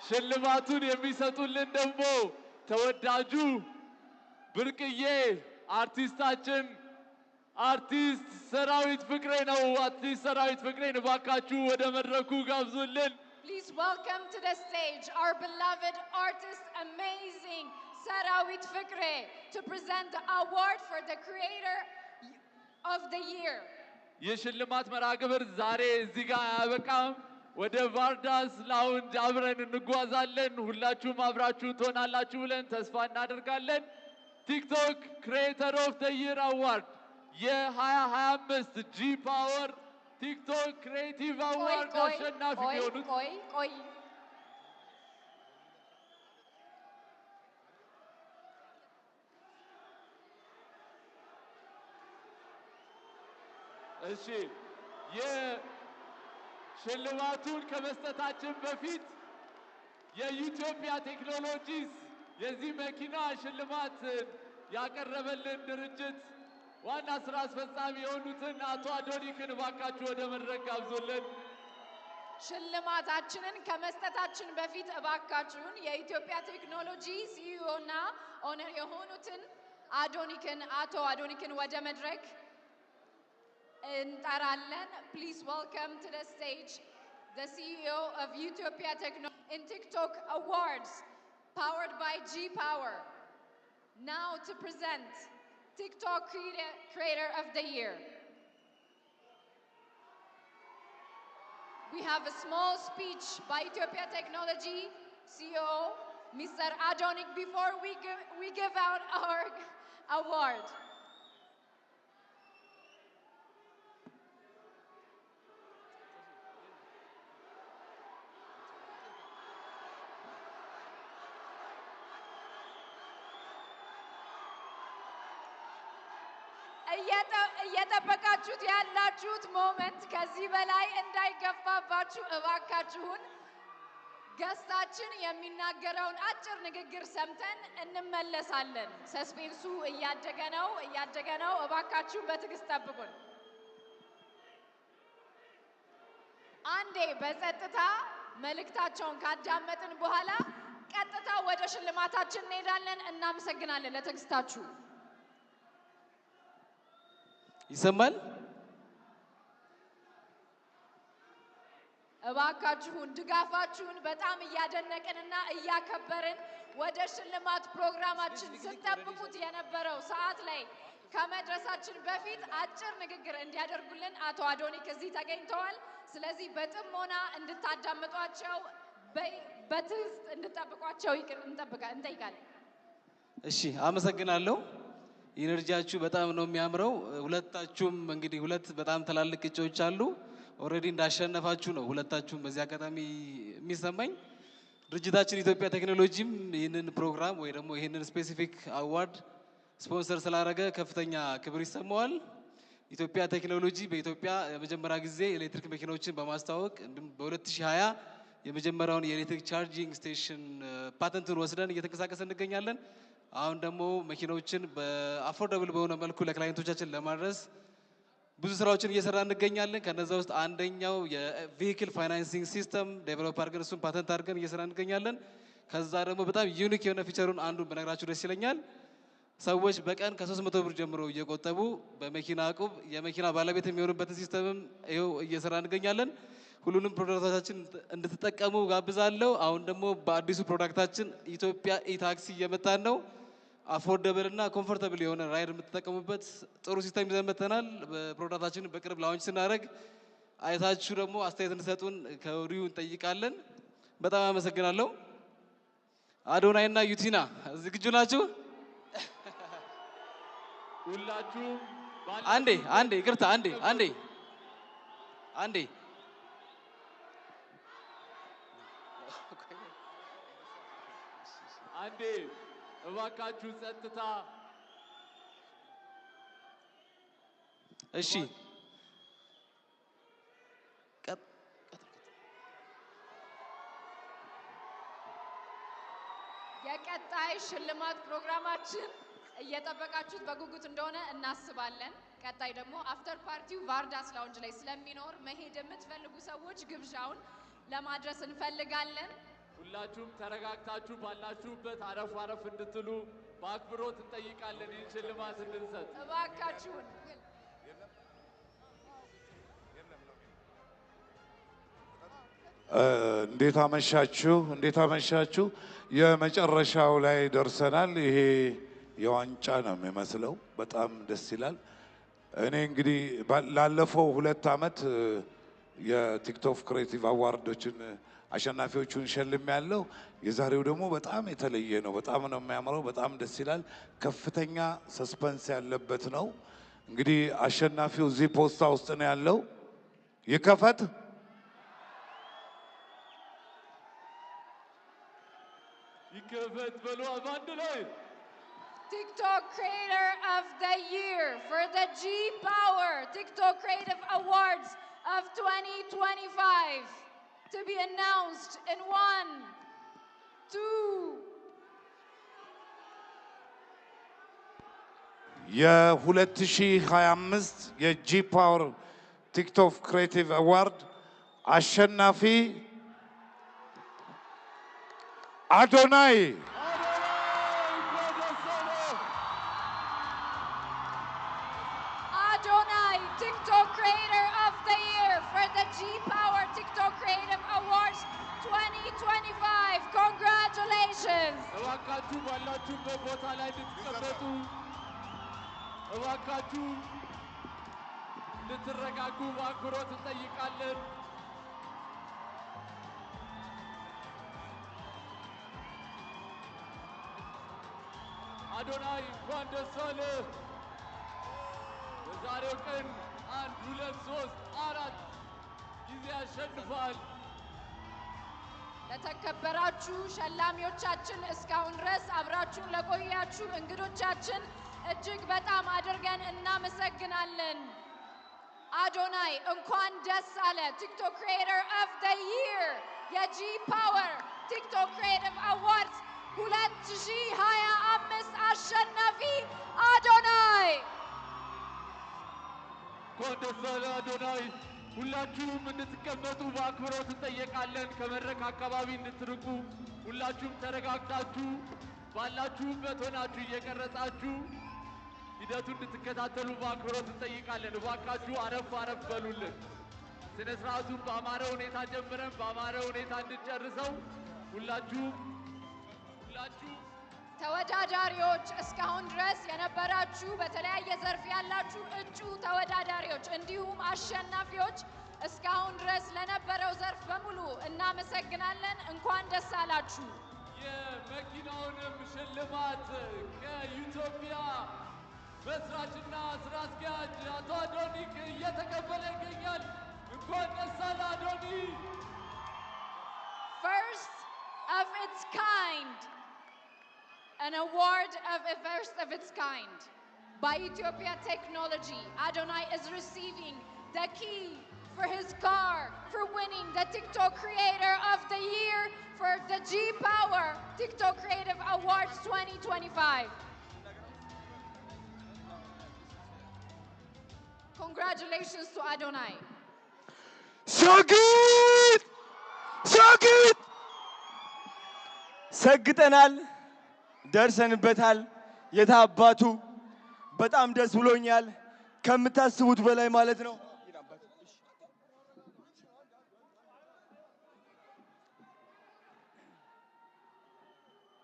ሽልማቱን የሚሰጡልን ደግሞ ተወዳጁ ብርቅዬ አርቲስታችን አርቲስት ሰራዊት ፍቅሬ ነው። አርቲስት ሰራዊት ፍቅሬን እባካችሁ ወደ መድረኩ ጋብዙልን። Please welcome to the stage our beloved artist, amazing Sarawit Fikre, to present the award for the Creator of the Year. የሽልማት መርሃ ግብር ዛሬ እዚህ ጋር አያበቃም። ወደ ቫርዳስ ላውንጅ አብረን እንጓዛለን። ሁላችሁም አብራችሁ ትሆናላችሁ ብለን ተስፋ እናደርጋለን። ቲክቶክ ክሬተር ኦፍ ዘ ይር አዋርድ የ2025 ጂ ፓወር ቲክቶክ ክሬቲቭ አዋርድ አሸናፊ የሆኑት እሺ የሽልማቱን ከመስጠታችን በፊት የኢትዮጵያ ቴክኖሎጂስ የዚህ መኪና ሽልማት ያቀረበልን ድርጅት ዋና ስራ አስፈጻሚ የሆኑትን አቶ አዶኒክን እባካችሁ ወደ መድረክ ጋብዙልን። ሽልማታችንን ከመስጠታችን በፊት እባካችሁን የኢትዮጵያ ቴክኖሎጂ ሲኢኦ እና ኦነር የሆኑትን አቶ አዶኒክን ወደ መድረክ እንጠራለን። Please welcome to the stage the CEO of Utopia Technology in TikTok Awards powered by G Power. Now to present TikTok Creator of the Year. We have a small speech by Utopia Technology CEO Mr. Adonik before we give out our award. እየጠበቃችሁት ያላችሁት ሞመንት ከዚህ በላይ እንዳይገፋባችሁ እባካችሁን ገስታችን የሚናገረውን አጭር ንግግር ሰምተን እንመለሳለን። ሰስፔንሱ እያደገ ነው። እባካችሁ በትዕግስት ጠብቁን። አንዴ በጸጥታ መልእክታቸውን ካዳመጥን በኋላ ቀጥታ ወደ ሽልማታችን እንሄዳለን። እናመሰግናለን ለትዕግስታችሁ። ይሰማል? እባካችሁን ድጋፋችሁን በጣም እያደነቅንና እያከበርን ወደ ሽልማት ፕሮግራማችን ስንጠብቁት የነበረው ሰዓት ላይ ከመድረሳችን በፊት አጭር ንግግር እንዲያደርጉልን አቶ አዶኒክ እዚህ ተገኝተዋል። ስለዚህ በጥሞና እንድታዳምጧቸው በትዕግስት እንድጠብቋቸው እንጠይቃለን። እሺ፣ አመሰግናለሁ። ኢነርጂያችሁ በጣም ነው የሚያምረው። ሁለታችሁም እንግዲህ ሁለት በጣም ትላልቅ እጩዎች አሉ። ኦልሬዲ እንዳሸነፋችሁ ነው ሁለታችሁም በዚህ አጋጣሚ የሚሰማኝ። ድርጅታችን ኢትዮጵያ ቴክኖሎጂም ይህንን ፕሮግራም ወይ ደግሞ ይህንን ስፔሲፊክ አዋርድ ስፖንሰር ስላደረገ ከፍተኛ ክብር ይሰማዋል። ኢትዮጵያ ቴክኖሎጂ በኢትዮጵያ የመጀመሪያ ጊዜ ኤሌክትሪክ መኪናዎችን በማስተዋወቅ እንዲሁም በ2020 የመጀመሪያውን የኤሌክትሪክ ቻርጂንግ ስቴሽን ፓተንቱን ወስደን እየተንቀሳቀሰ እንገኛለን። አሁን ደግሞ መኪናዎችን በአፎርደብል በሆነ መልኩ ለክላይንቶቻችን ለማድረስ ብዙ ስራዎችን እየሰራ እንገኛለን። ከነዛ ውስጥ አንደኛው የቬሂክል ፋይናንሲንግ ሲስተም ዴቨሎፕ አድርገን እሱን ፓተንት አድርገን እየሰራ እንገኛለን። ከዛ ደግሞ በጣም ዩኒክ የሆነ ፊቸሩን አንዱን በነግራችሁ ደስ ይለኛል። ሰዎች በቀን ከ300 ብር ጀምሮ እየቆጠቡ በመኪና ዕቁብ የመኪና ባለቤት የሚሆኑበትን ሲስተምም ይኸው እየሰራ እንገኛለን። ሁሉንም ፕሮዳክቶቻችን እንድትጠቀሙ ጋብዛለሁ። አሁን ደግሞ በአዲሱ ፕሮዳክታችን ኢትዮጵያ ኢታክሲ እየመጣን ነው። አፎርደብል እና ኮምፎርታብል የሆነ ራይድ የምትጠቀሙበት ጥሩ ሲስተም ይዘን መጥተናል። በፕሮዳክታችን በቅርብ ላውንች ስናደርግ አይታችሁ ደግሞ አስተያየት እንድሰጡን ከወዲሁ እንጠይቃለን። በጣም አመሰግናለሁ። አዶናይ እና ዩቲና ዝግጁ ናችሁ? ሁላችሁም አንዴ ይቅርታ፣ አንዴ እባካችሁ ጸጥታ። እሺ፣ የቀጣይ ሽልማት ፕሮግራማችን እየጠበቃችሁት በጉጉት እንደሆነ እናስባለን። ቀጣይ ደግሞ አፍተር ፓርቲው ቫርዳስ ላውንጅ ላይ ስለሚኖር መሄድ የምትፈልጉ ሰዎች ግብዣውን ለማድረስ እንፈልጋለን። ሁላችሁም ተረጋግታችሁ ባላችሁበት አረፍ እንድትሉ በአክብሮት እንጠይቃለን ይህን ሽልማት እንድንሰጥ። እባካችሁን እንዴት አመሻችሁ። የመጨረሻው ላይ ደርሰናል። ይሄ የዋንጫ ነው የሚመስለው። በጣም ደስ ይላል። እኔ እንግዲህ ላለፈው 2 ዓመት የቲክቶክ ክሬቲቭ አዋርዶችን አሸናፊዎቹን ሸልም ያለው። የዛሬው ደግሞ በጣም የተለየ ነው። በጣም ነው የሚያምረው። በጣም ደስ ይላል። ከፍተኛ ሰስፐንስ ያለበት ነው። እንግዲህ አሸናፊው እዚህ ፖስታ ውስጥ ነው ያለው። ይከፈት። ይከፈት በሉ አንድ ላይ። TikTok Creator of the Year for the G Power TikTok Creative Awards of 2025 to be announced in 1, 2. የ2025 የጂ ፓወር ቲክቶክ ክሬቲቭ አዋርድ አሸናፊ አዶናይ Adonai, TikTok Creator of the Year for the G Power TikTok Creative Awards 2025. Congratulations! እባካችሁ ባላችሁበት ቦታ ላይ እንድትቀመጡ፣ እባካችሁ እንድትረጋጉ በአክብሮት እንጠይቃለን። አዶናይ እንኳን ደስ አለህ። በዛሬው ቀን 1 2 3 4 ጊዜ አሸንፏል። ለተከበራችሁ ሸላሚዎቻችን እስካሁን ድረስ አብራችሁን ለቆያችሁ እንግዶቻችን እጅግ በጣም አድርገን እናመሰግናለን። አዶናይ እንኳን ደስ አለ። ቲክቶክ ክሪኤተር ኦፍ ዘ ይር የጂ ፓወር ቲክቶክ ክሪኤቲቭ አዋርድስ 2025 አሸናፊ አዶናይ። እንኳን ደስ አለ አዶናይ። ሁላችሁም እንድትቀመጡ በአክብሮት እንጠይቃለን። ከመድረክ አካባቢ እንድትርቁ፣ ሁላችሁም ተረጋግታችሁ ባላችሁበት ሆናችሁ እየቀረጻችሁ ሂደቱን እንድትከታተሉ በአክብሮት እንጠይቃለን። እባካችሁ አረፍ አረፍ በሉልን። ስነ ስርዓቱን በአማረ ሁኔታ ጀምረን በአማረ ሁኔታ እንድንጨርሰው ሁላችሁ ተወዳዳሪዎች እስካሁን ድረስ የነበራችሁ በተለያየ ዘርፍ ያላችሁ እጩ ተወዳዳሪዎች እንዲሁም አሸናፊዎች እስካሁን ድረስ ለነበረው ዘርፍ በሙሉ እናመሰግናለን። እንኳን ደስ አላችሁ። የመኪናውንም ሽልማት ከኢትዮጵያ መስራችና ስራ አስኪያጅ አቶ አዶኒክ እየተቀበለ ይገኛል። እንኳን ደስ አለ አዶኒ። First of its kind, an award of a first of its kind by Ethiopia Technology. Adonai is receiving the key for his car for winning the TikTok Creator of the Year for the G Power TikTok Creative Awards 2025. Congratulations to Adonai. ሾግት ሰግጠናል፣ ደርሰንበታል። የታባቱ በጣም ደስ ብሎኛል፣ ከምታስቡት በላይ ማለት ነው።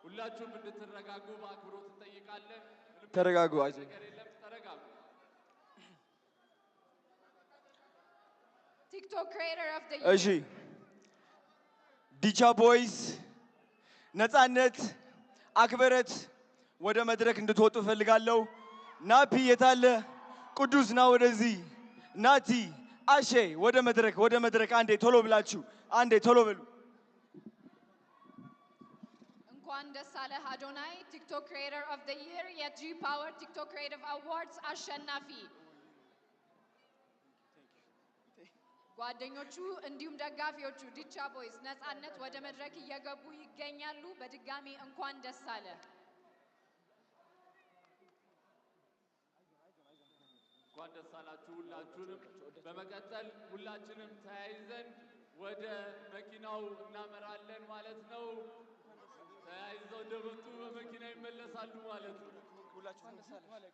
ሁላችሁም እንድትረጋጉ በአክብሮት እንጠይቃለን። ተረጋጉ፣ አይዞህ። ተረጋጉ። TikTok Creator of the እሺ፣ Year. ዲቻ ቦይስ ነፃነት አክበረት ወደ መድረክ እንድትወጡ እፈልጋለሁ። ናፒ የታለ? ቅዱስ ና ወደዚህ። ናቲ አሼ ወደ መድረክ አንዴ ቶሎ ብላችሁ አንዴ ቶሎ በሉ። እንኳን ደስ አለህ አዶናይ፣ ቲክቶክ ክሪኤተር ኦፍ ዘ ይር የጂ ፓወር ቲክቶክ ክሪኤቲቭ አዋርድስ አሸናፊ። ጓደኞቹ እንዲሁም ደጋፊዎቹ ዲቻ ቦይስ ነፃነት ወደ መድረክ እየገቡ ይገኛሉ። በድጋሚ እንኳን ደስ አለ። እንኳን ደስ አላችሁ ሁላችሁንም። በመቀጠል ሁላችንም ተያይዘን ወደ መኪናው እናመራለን ማለት ነው። ተያይዘው እንደመጡ በመኪና ይመለሳሉ ማለት ነው። ሁላችሁ ተነሳለ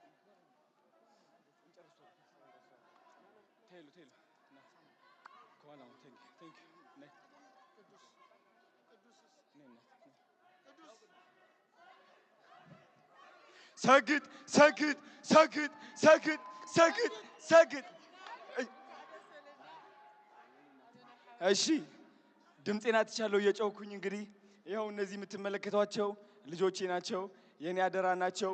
ቴሉ ከኋላ ቴንክ ነይ ሰግጥ ሰግጥ ሰግጥ ሰግጥ ሰግጥ ሰግጥ። እሺ ድምፄን አትቻለሁ እየጮኩኝ እንግዲህ ይኸው እነዚህ የምትመለከቷቸው ልጆቼ ናቸው፣ የኔ አደራ ናቸው።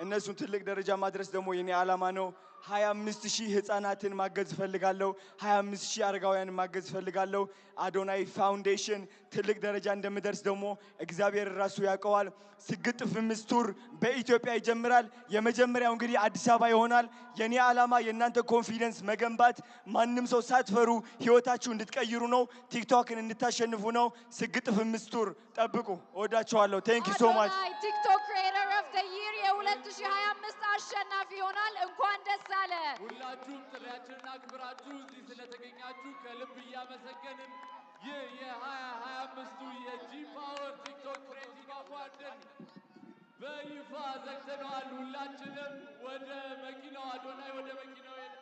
እነሱን ትልቅ ደረጃ ማድረስ ደግሞ የኔ ዓላማ ነው። 25,000 ህፃናትን ማገዝ እፈልጋለሁ። 25,000 አረጋውያንን ማገዝ እፈልጋለሁ። አዶናይ ፋውንዴሽን ትልቅ ደረጃ እንደምደርስ ደግሞ እግዚአብሔር ራሱ ያውቀዋል። ስግጥ ፍምስ ቱር በኢትዮጵያ ይጀምራል። የመጀመሪያው እንግዲህ አዲስ አበባ ይሆናል። የኔ ዓላማ የእናንተ ኮንፊደንስ መገንባት፣ ማንም ሰው ሳትፈሩ ህይወታችሁ እንድትቀይሩ ነው። ቲክቶክን እንድታሸንፉ ነው። ስግጥ ፍምስ ቱር ጠብቁ። እወዳችኋለሁ። ቴንክ ዩ ሶ ማች። አዶናይ ቲክቶክ ክሪኤተር ኦፍ ዘ ይር የ2025 አሸናፊ ይሆናል። እንኳን ደስ አለ። ሁላችሁም ጥሪያችንን አክብራችሁ እዚህ ስለተገኛችሁ ከልብ እያመሰገንን ይህ የ2025ቱ የጂ ፓወር ቲክቶክ ክሬቲቭ አዋርድን በይፋ ዘግተነዋል። ሁላችንም ወደ መኪናው አዶናይ ወደ መኪናው ሄደ።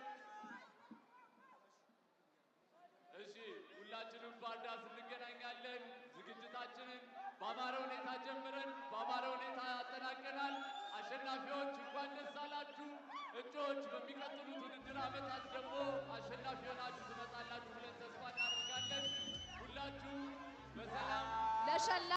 እሺ ሁላችንም ባርዳስ እንገናኛለን። ዝግጅታችንን በአማረ ሁኔታ ጀምረን በአማረ ሁኔታ አጠናቀናል። አሸናፊዎች እንኳን ደስ አላችሁ። እጩዎች በሚቀጥሉት ውድድር ዓመታት ደግሞ አሸናፊ ሆናችሁ ትመጣላችሁ ብለን ተስፋ እናደርጋለን። ሁላችሁ በሰላም